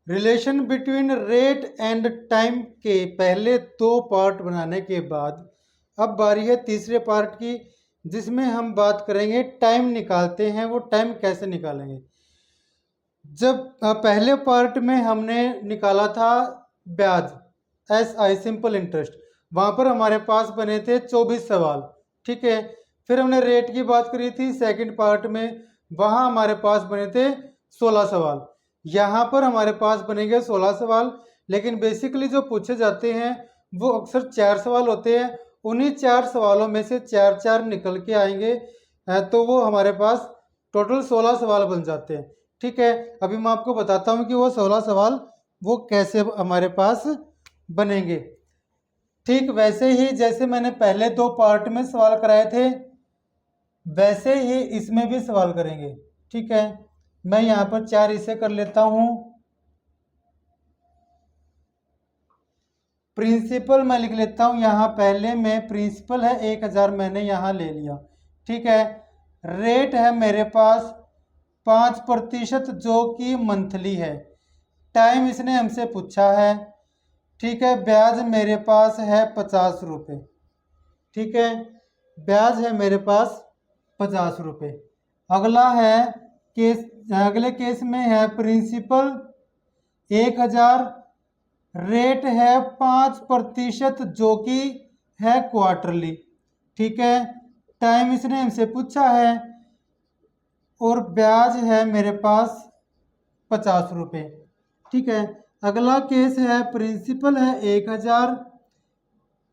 Relation between rate and time के पहले दो पार्ट बनाने के बाद अब बारी है तीसरे पार्ट की, जिसमें हम बात करेंगे टाइम निकालते हैं, वो टाइम कैसे निकालेंगे। जब पहले पार्ट में हमने निकाला था ब्याज, SI सिंपल इंटरेस्ट, वहाँ पर हमारे पास बने थे 24 सवाल, ठीक है। फिर हमने रेट की बात करी थी सेकंड पार्ट में, वहाँ हमारे पास बने थे 16 सवाल। यहाँ पर हमारे पास बनेंगे 16 सवाल, लेकिन बेसिकली जो पूछे जाते हैं वो अक्सर 4 सवाल होते हैं। उन्हीं 4 सवालों में से 4 निकल के आएंगे, तो वो हमारे पास टोटल 16 सवाल बन जाते हैं, ठीक है। अभी मैं आपको बताता हूँ कि वो 16 सवाल वो कैसे हमारे पास बनेंगे। ठीक वैसे ही जैसे मैंने पहले दो पार्ट में सवाल कराए थे, वैसे ही इसमें भी सवाल करेंगे, ठीक है। मैं यहाँ पर 4 इसे कर लेता हूँ। प्रिंसिपल मैं लिख लेता हूँ यहाँ, पहले में प्रिंसिपल है 1000 मैंने यहाँ ले लिया, ठीक है। रेट है मेरे पास 5% जो कि मंथली है। टाइम इसने हमसे पूछा है, ठीक है। ब्याज मेरे पास है 50 रुपये, ठीक है। ब्याज है मेरे पास 50 रुपये। अगला है केस, अगले केस में है प्रिंसिपल 1000, रेट है 5% जो कि है क्वार्टरली, ठीक है। टाइम इसने हमसे पूछा है और ब्याज है मेरे पास 50 रुपये, ठीक है। अगला केस है प्रिंसिपल है 1000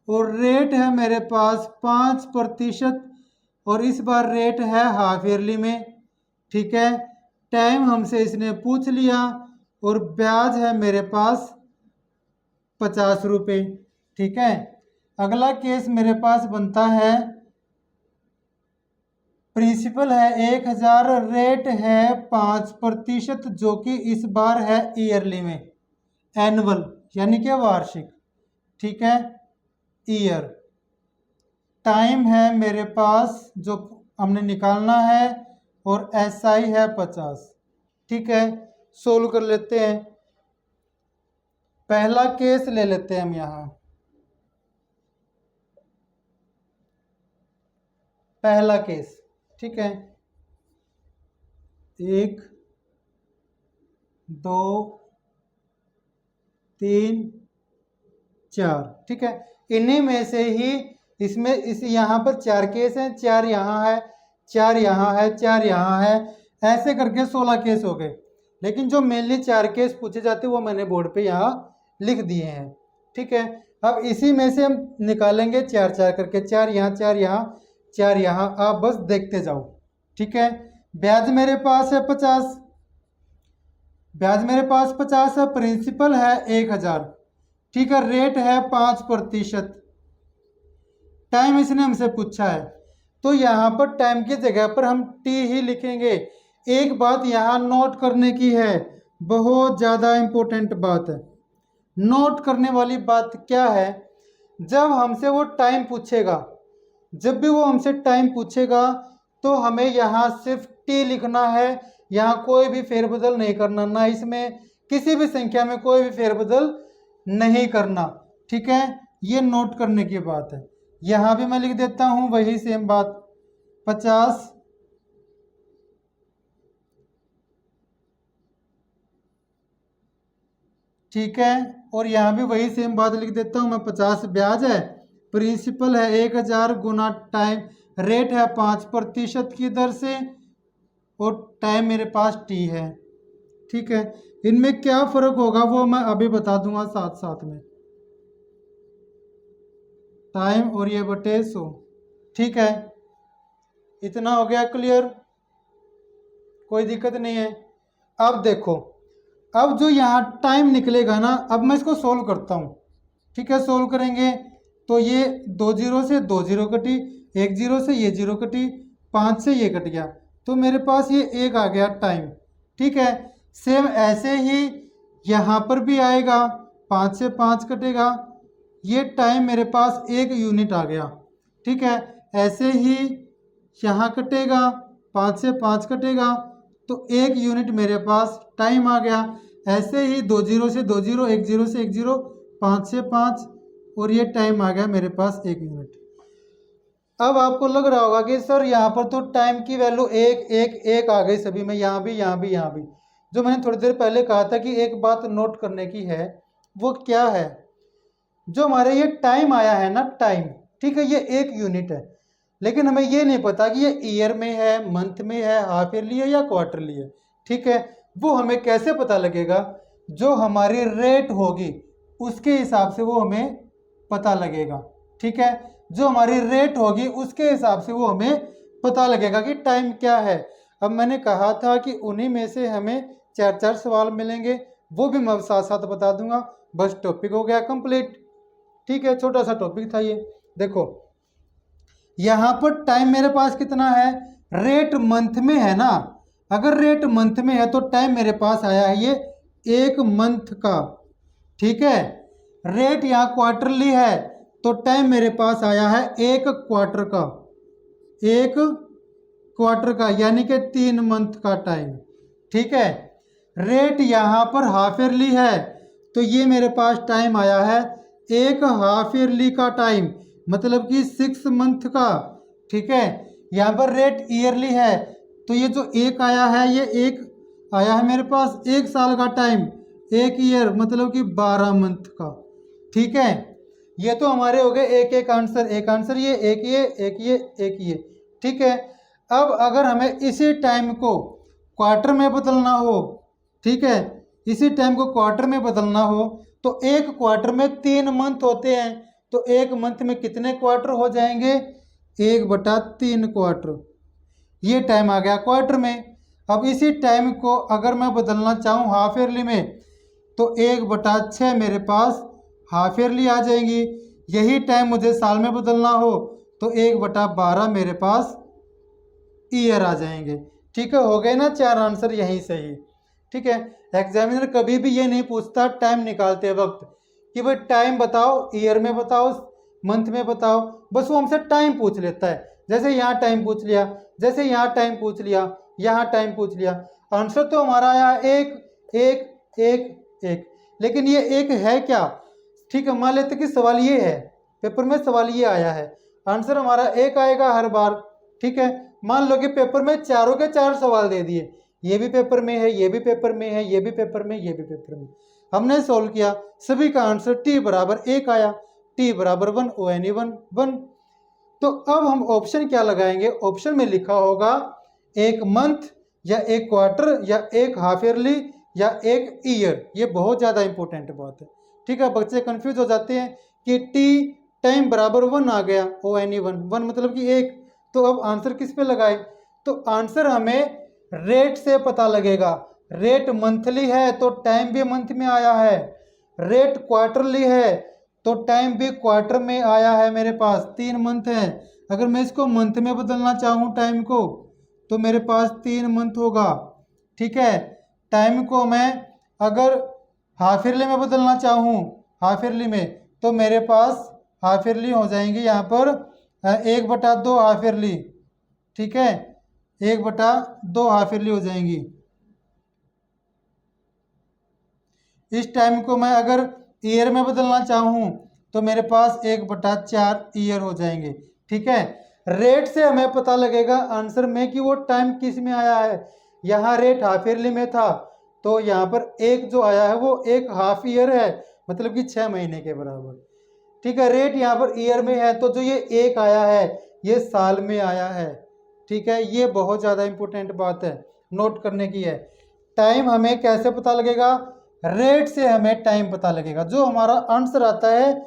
और रेट है मेरे पास 5% और इस बार रेट है हाफ ईयरली में, ठीक है। टाइम हमसे इसने पूछ लिया और ब्याज है मेरे पास 50 रुपये, ठीक है। अगला केस मेरे पास बनता है प्रिंसिपल है 1000, रेट है 5% जो कि इस बार है ईयरली में, एनुअल यानी कि वार्षिक, ठीक है। ईयर टाइम है मेरे पास जो हमने निकालना है और SI है 50, ठीक है। सोल्व कर लेते हैं। पहला केस ले लेते हैं हम यहाँ, पहला केस, ठीक है। 1 2 3 4, ठीक है। इन्हीं में से ही इसमें इस यहाँ पर 4 केस हैं, 4 यहाँ है, 4 यहाँ है, 4 यहाँ है, ऐसे करके 16 केस हो गए। लेकिन जो मेनली 4 केस पूछे जाते हैं वो मैंने बोर्ड पे यहाँ लिख दिए हैं, ठीक है। अब इसी में से हम निकालेंगे 4 करके, 4 यहाँ, 4 यहाँ, 4 यहाँ, आप बस देखते जाओ, ठीक है। ब्याज मेरे पास है 50, ब्याज मेरे पास 50 है, प्रिंसिपल है 1000, ठीक है। रेट है 5%, टाइम इसने हमसे पूछा है, तो यहाँ पर टाइम की जगह पर हम T ही लिखेंगे। एक बात यहाँ नोट करने की है, बहुत ज़्यादा इम्पोर्टेंट बात है। नोट करने वाली बात क्या है, जब हमसे वो टाइम पूछेगा, जब भी वो हमसे टाइम पूछेगा तो हमें यहाँ सिर्फ T लिखना है, यहाँ कोई भी फेरबदल नहीं करना, ना इसमें किसी भी संख्या में कोई भी फेरबदल नहीं करना, ठीक है। ये नोट करने की बात है। यहाँ भी मैं लिख देता हूँ वही सेम बात, 50, ठीक है। और यहाँ भी वही सेम बात लिख देता हूँ मैं, 50 ब्याज है, प्रिंसिपल है 1000 गुना टाइम, रेट है 5% की दर से और टाइम मेरे पास T है, ठीक है। इनमें क्या फ़र्क होगा वो मैं अभी बता दूंगा साथ साथ में, टाइम और ये बटे 100, ठीक है। इतना हो गया क्लियर, कोई दिक्कत नहीं है। अब देखो, अब जो यहाँ टाइम निकलेगा ना, अब मैं इसको सोल्व करता हूँ, ठीक है। सोल्व करेंगे तो ये 2 जीरो से 2 जीरो कटी, 1 जीरो से ये जीरो कटी, 5 से ये कट गया, तो मेरे पास ये 1 आ गया टाइम, ठीक है। सेम ऐसे ही यहाँ पर भी आएगा, 5 से 5 कटेगा, ये टाइम मेरे पास 1 यूनिट आ गया, ठीक है। ऐसे ही यहाँ कटेगा, 5 से 5 कटेगा तो 1 यूनिट मेरे पास टाइम आ गया। ऐसे ही 2 जीरो से 2 जीरो, 1 जीरो से 1 जीरो, 5 से 5, और ये टाइम आ गया मेरे पास 1 यूनिट। अब आपको लग रहा होगा कि सर यहाँ पर तो टाइम की वैल्यू 1 1 1 आ गई सभी में, यहाँ भी यहाँ भी यहाँ भी। जो मैंने थोड़ी देर पहले कहा था कि एक बात नोट करने की है, वो क्या है, जो हमारे ये टाइम आया है ना, टाइम, ठीक है, ये 1 यूनिट है, लेकिन हमें ये नहीं पता कि ये ईयर में है, मंथ में है, हाफ ईयरली है या क्वार्टरली है, ठीक है। वो हमें कैसे पता लगेगा? जो हमारी रेट होगी उसके हिसाब से वो हमें पता लगेगा, ठीक है। जो हमारी रेट होगी उसके हिसाब से वो हमें पता लगेगा कि टाइम क्या है। अब मैंने कहा था कि उन्हीं में से हमें 4 सवाल मिलेंगे, वो भी मैं साथ साथ बता दूंगा। बस टॉपिक हो गया कंप्लीट, ठीक है। छोटा सा टॉपिक था ये। देखो यहाँ पर टाइम मेरे पास कितना है, रेट मंथ में है ना, अगर रेट मंथ में है तो टाइम मेरे पास आया है ये 1 मंथ का, ठीक है। रेट यहाँ क्वार्टरली है तो टाइम मेरे पास आया है 1 क्वार्टर का, 1 क्वार्टर का, यानी कि 3 मंथ का टाइम, ठीक है। रेट यहाँ पर हाफ ईयरली है तो ये मेरे पास टाइम आया है 1 हाफ ईयरली का टाइम, मतलब कि 6 मंथ का, ठीक है। यहाँ पर रेट ईयरली है तो ये जो 1 आया है, ये 1 आया है मेरे पास 1 साल का टाइम, 1 ईयर मतलब कि 12 मंथ का, ठीक है। ये तो हमारे हो गए एक एक आंसर, एक आंसर ये, एक ये, एक ये, एक ये, ठीक है। अब अगर हमें इसी टाइम को क्वार्टर में बदलना हो, ठीक है, इसी टाइम को क्वार्टर में बदलना हो तो एक क्वार्टर में 3 मंथ होते हैं, तो एक मंथ में कितने क्वार्टर हो जाएंगे, 1/3 क्वार्टर। ये टाइम आ गया क्वार्टर में। अब इसी टाइम को अगर मैं बदलना चाहूँ हाफ ईयरली में तो 1/6 मेरे पास हाफ ईयरली आ जाएंगी। यही टाइम मुझे साल में बदलना हो तो 1/12 मेरे पास ईयर आ जाएंगे, ठीक है। हो गए ना 4 आंसर यहीं से ही, ठीक है। एग्जामिनर कभी भी ये नहीं पूछता टाइम निकालते वक्त कि भाई टाइम बताओ, ईयर में बताओ, मंथ में बताओ, बस वो हमसे टाइम पूछ लेता है। जैसे यहाँ टाइम पूछ लिया, जैसे यहाँ टाइम पूछ लिया, यहाँ टाइम पूछ लिया, आंसर तो हमारा आया 1 1 1 1, लेकिन ये 1 है क्या, ठीक है। मान लेते कि सवाल ये है, पेपर में सवाल ये आया है, आंसर हमारा 1 आएगा हर बार, ठीक है। मान लो कि पेपर में चारों के 4 सवाल दे दिए, ये भी पेपर में है, ये भी पेपर में है, ये भी पेपर में, ये भी पेपर में, हमने सोल्व किया, सभी का आंसर t बराबर 1 आया, t बराबर 1, ओ एन ई 1 1। तो अब हम ऑप्शन क्या लगाएंगे, ऑप्शन में लिखा होगा 1 मंथ या 1 क्वार्टर या 1 हाफ ईयरली या 1 ईयर। ये बहुत ज़्यादा इंपॉर्टेंट बात है, ठीक है। बच्चे कंफ्यूज हो जाते हैं कि t टाइम बराबर 1 आ गया, ओ एन ई 1 1 मतलब कि 1, तो अब आंसर किस पे लगाए, तो आंसर हमें रेट से पता लगेगा। रेट मंथली है तो टाइम भी मंथ में आया है, रेट क्वार्टरली है तो टाइम भी क्वार्टर में आया है, मेरे पास 3 मंथ है। अगर मैं इसको मंथ में बदलना चाहूँ टाइम को तो मेरे पास 3 मंथ होगा, ठीक है। टाइम को मैं अगर हाफ ईयरली में बदलना चाहूँ, हाफ ईयरली में, तो मेरे पास हाफ ईयरली हो जाएंगे यहाँ पर 1/2 हाफ ईयरली, ठीक है, 1/2 हाफ ईयरली हो जाएंगी। इस टाइम को मैं अगर ईयर में बदलना चाहूँ तो मेरे पास 1/4 ईयर हो जाएंगे, ठीक है। रेट से हमें पता लगेगा आंसर में कि वो टाइम किस में आया है। यहाँ रेट हाफ ईयरली में था तो यहाँ पर एक जो आया है वो 1 हाफ ईयर है, मतलब कि 6 महीने के बराबर, ठीक है। रेट यहाँ पर ईयर में है तो जो ये 1 आया है ये साल में आया है, ठीक है। ये बहुत ज़्यादा इंपॉर्टेंट बात है, नोट करने की है। टाइम हमें कैसे पता लगेगा, रेट से हमें टाइम पता लगेगा। जो हमारा आंसर आता है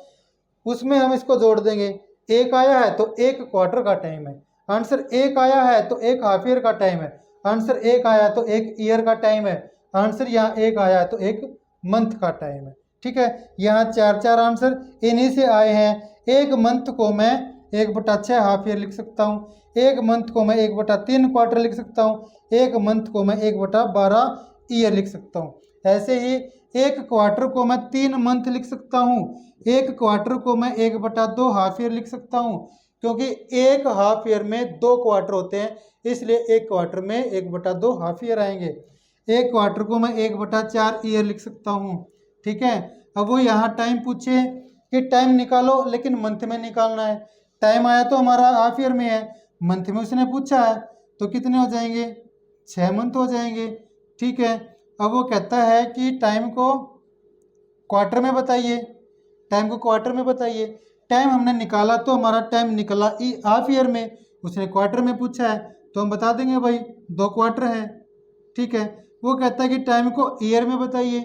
उसमें हम इसको जोड़ देंगे, 1 आया है तो 1 क्वार्टर का टाइम है, आंसर 1 आया है तो 1 हाफ ईयर का टाइम है, आंसर 1 आया तो 1 ईयर का टाइम है, आंसर यहाँ 1 आया है तो 1 मंथ का टाइम है, ठीक है। यहाँ 4 आंसर इन्हीं से आए हैं। 1 मंथ को मैं 1/6 हाफ ईयर लिख सकता हूँ, 1 मंथ को मैं 1/3 क्वार्टर लिख सकता हूँ, 1 मंथ को मैं 1/12 ईयर लिख सकता हूँ। ऐसे ही 1 क्वार्टर को मैं 3 मंथ लिख सकता हूँ, 1 क्वार्टर को मैं 1/2 हाफ ईयर लिख सकता हूँ, क्योंकि 1 हाफ ईयर में 2 क्वार्टर होते हैं, इसलिए 1 क्वार्टर में 1/2 हाफ ईयर आएंगे। एक क्वार्टर को मैं 1/4 ईयर लिख सकता हूँ। ठीक है, अब वो यहाँ टाइम पूछे कि टाइम निकालो, लेकिन मंथ में निकालना है। टाइम आया तो हमारा हाफ ईयर में है, मंथ में उसने पूछा है, तो कितने हो जाएंगे, 6 मंथ हो जाएंगे। ठीक है, अब वो कहता है कि टाइम को क्वार्टर में बताइए, टाइम को क्वार्टर में बताइए। टाइम हमने निकाला तो हमारा टाइम निकला हाफ ईयर में, उसने क्वार्टर में पूछा है तो हम बता देंगे भाई 2 क्वार्टर है। ठीक है, वो कहता है कि टाइम को ईयर में बताइए।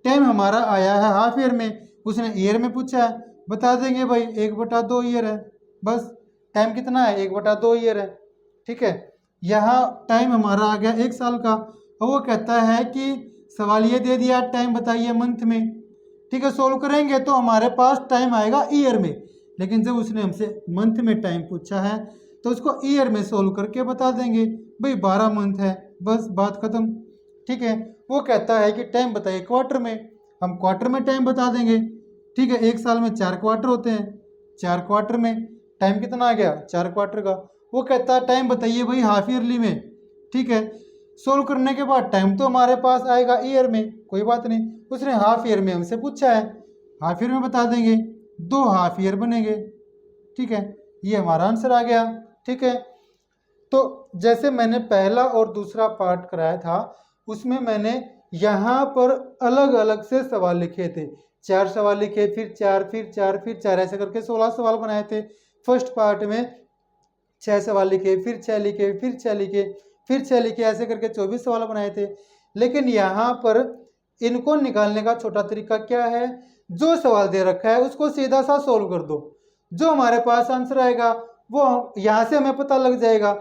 टाइम हमारा आया है हाफ ईयर में, उसने ईयर में पूछा है, बता देंगे भाई 1/2 ईयर है। बस टाइम कितना है, 1/2 ईयर है। ठीक है, यहाँ टाइम हमारा आ गया 1 साल का। और वो कहता है कि सवाल ये दे दिया, टाइम बताइए मंथ में। ठीक है, सोल्व करेंगे तो हमारे पास टाइम आएगा ईयर में, लेकिन जब उसने हमसे मंथ में टाइम पूछा है तो उसको ईयर में सोल्व करके बता देंगे भाई 12 मंथ है। बस बात खत्म। ठीक है, वो कहता है कि टाइम बताइए क्वार्टर में, हम क्वार्टर में टाइम बता देंगे। ठीक है, 1 साल में 4 क्वार्टर होते हैं, 4 क्वार्टर में टाइम कितना आ गया, 4 क्वार्टर का। वो कहता है टाइम बताइए भाई हाफ ईयरली में। ठीक है, सोल्व करने के बाद टाइम तो हमारे पास आएगा ईयर में, कोई बात नहीं। उसने हाफ ईयर में हमसे पूछा है, हाफ ईयर में बता देंगे, 2 हाफ ईयर बनेंगे। ठीक है, ये हमारा आंसर आ गया। ठीक है, तो जैसे मैंने पहला और दूसरा पार्ट कराया था, उसमें मैंने यहाँ पर अलग अलग से सवाल लिखे थे। 4 सवाल लिखे, फिर 4, फिर 4, फिर 4, ऐसे करके 16 सवाल बनाए थे। फर्स्ट पार्ट में 6 सवाल लिखे, फिर 6 लिखे, फिर 6 लिखे, फिर 6 लिखे, ऐसे करके 24 सवाल बनाए थे। लेकिन यहाँ पर इनको निकालने का छोटा तरीका क्या है, जो सवाल दे रखा है उसको सीधा सा सोल्व कर दो, जो हमारे पास आंसर आएगा वो यहाँ से हमें पता लग जाएगा।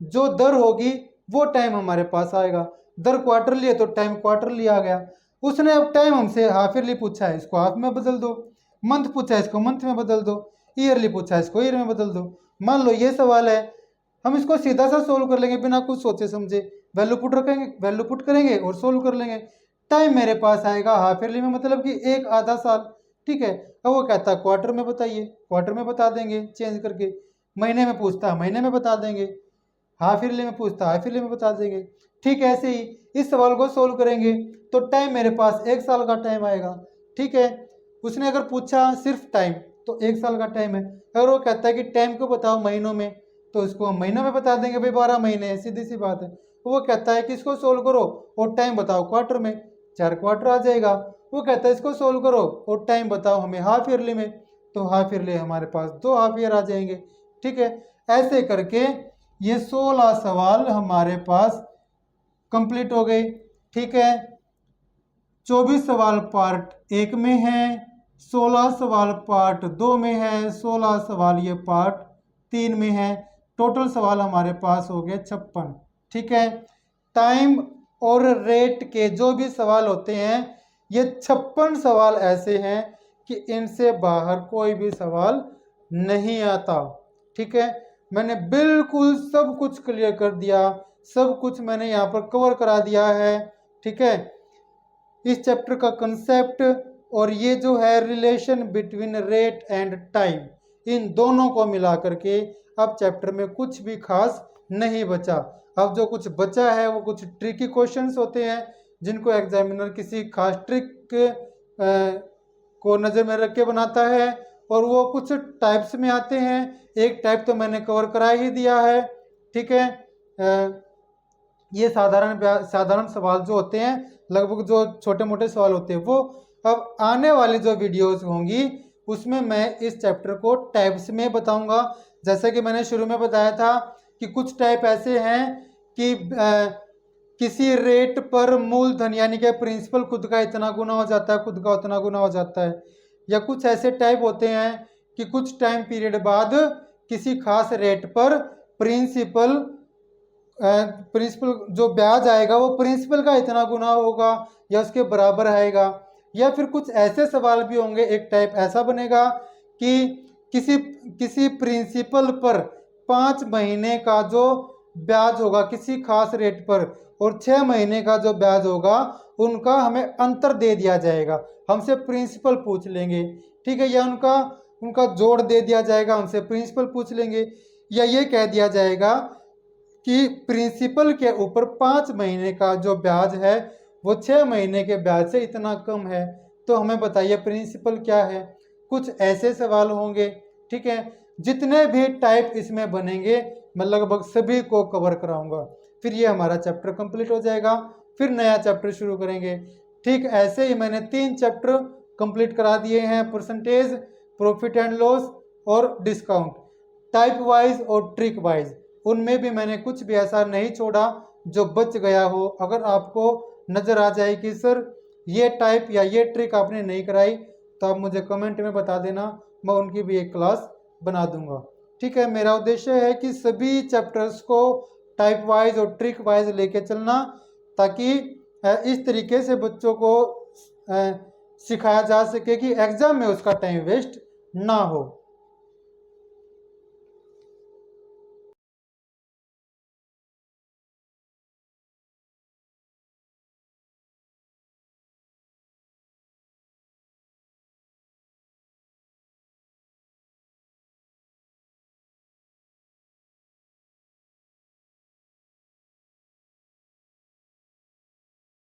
जो दर होगी वो टाइम हमारे पास आएगा। दर क्वार्टरली है तो टाइम क्वार्टरली आ गया। उसने अब टाइम हमसे हाफ ईयरली पूछा है, इसको हाफ में बदल दो। मंथ पूछा है, इसको मंथ में बदल दो। ईयरली पूछा है, इसको ईयर में बदल दो। मान लो ये सवाल है, हम इसको सीधा सा सोल्व कर लेंगे बिना कुछ सोचे समझे। वैल्यू पुट रखेंगे, वैल्यू पुट करेंगे और सोल्व कर लेंगे। टाइम मेरे पास आएगा हाफ ईयरली में, मतलब कि 1 आधा साल। ठीक है, अब वो कहता है क्वार्टर में बताइए, क्वार्टर में बता देंगे चेंज करके। महीने में पूछता है, महीने में बता देंगे। हाफ ईयरली में पूछता है, हाफ ईयरली में बता देंगे। ठीक है, ऐसे ही इस सवाल को सोल्व करेंगे तो टाइम मेरे पास 1 साल का टाइम आएगा। ठीक है, उसने अगर पूछा सिर्फ टाइम तो 1 साल का टाइम है। अगर वो कहता है कि टाइम को बताओ महीनों में, तो इसको हम महीनों में बता देंगे भाई 12 महीने है, सीधी सी बात है। वो कहता है कि इसको सोल्व करो और टाइम बताओ क्वार्टर में, 4 क्वार्टर आ जाएगा। वो कहता है इसको सोल्व करो और टाइम बताओ हमें हाफ ईयरली में, तो हाफ ईयरली हमारे पास 2 हाफ ईयर आ जाएंगे। ठीक है, ऐसे करके ये 16 सवाल हमारे पास कंप्लीट हो गए। ठीक है, 24 सवाल पार्ट 1 में है, 16 सवाल पार्ट 2 में है, 16 सवाल ये पार्ट 3 में है। टोटल सवाल हमारे पास हो गए 56। ठीक है, टाइम और रेट के जो भी सवाल होते हैं, ये 56 सवाल ऐसे हैं कि इनसे बाहर कोई भी सवाल नहीं आता। ठीक है, मैंने बिल्कुल सब कुछ क्लियर कर दिया, सब कुछ मैंने यहाँ पर कवर करा दिया है। ठीक है, इस चैप्टर का कंसेप्ट और ये जो है relation between rate and time, इन दोनों को मिला करके अब चैप्टर में कुछ भी खास नहीं बचा। अब जो कुछ बचा है वो कुछ ट्रिकी क्वेश्चंस होते हैं, जिनको एग्जामिनर किसी खास ट्रिक को नज़र में रख के बनाता है, और वो कुछ टाइप्स में आते हैं। एक टाइप तो मैंने कवर करा ही दिया है। ठीक है, ये साधारण सवाल जो होते हैं, लगभग जो छोटे मोटे सवाल होते हैं वो। अब आने वाली जो वीडियोस होंगी उसमें मैं इस चैप्टर को टाइप्स में बताऊंगा। जैसे कि मैंने शुरू में बताया था कि कुछ टाइप ऐसे हैं कि किसी रेट पर मूलधन यानी कि प्रिंसिपल खुद का इतना गुना हो जाता है, खुद का उतना गुना हो जाता है। या कुछ ऐसे टाइप होते हैं कि कुछ टाइम पीरियड बाद किसी खास रेट पर प्रिंसिपल जो ब्याज आएगा वो प्रिंसिपल का इतना गुना होगा या उसके बराबर आएगा। या फिर कुछ ऐसे सवाल भी होंगे, एक टाइप ऐसा बनेगा कि किसी प्रिंसिपल पर 5 महीने का जो ब्याज होगा किसी खास रेट पर, और 6 महीने का जो ब्याज होगा उनका हमें अंतर दे दिया जाएगा, हमसे प्रिंसिपल पूछ लेंगे। ठीक है, या उनका जोड़ दे दिया जाएगा, हमसे प्रिंसिपल पूछ लेंगे। या ये कह दिया जाएगा कि प्रिंसिपल के ऊपर 5 महीने का जो ब्याज है वो 6 महीने के ब्याज से इतना कम है। तो हमें बताइए प्रिंसिपल क्या है। कुछ ऐसे सवाल होंगे, ठीक है। जितने भी टाइप इसमें बनेंगे मैं लगभग सभी को कवर कराऊंगा। फिर ये हमारा चैप्टर कंप्लीट हो जाएगा, फिर नया चैप्टर शुरू करेंगे। ठीक ऐसे ही मैंने 3 चैप्टर कंप्लीट करा दिए हैं, परसेंटेज, प्रॉफिट एंड लॉस और डिस्काउंट। टाइप वाइज और ट्रिक वाइज उनमें भी मैंने कुछ भी ऐसा नहीं छोड़ा जो बच गया हो। अगर आपको नज़र आ जाए कि सर ये टाइप या ये ट्रिक आपने नहीं कराई तो आप मुझे कमेंट में बता देना, मैं उनकी भी एक क्लास बना दूंगा। ठीक है, मेरा उद्देश्य है कि सभी चैप्टर्स को टाइप वाइज और ट्रिक वाइज लेके चलना, ताकि इस तरीके से बच्चों को सिखाया जा सके कि एग्जाम में उसका टाइम वेस्ट ना हो।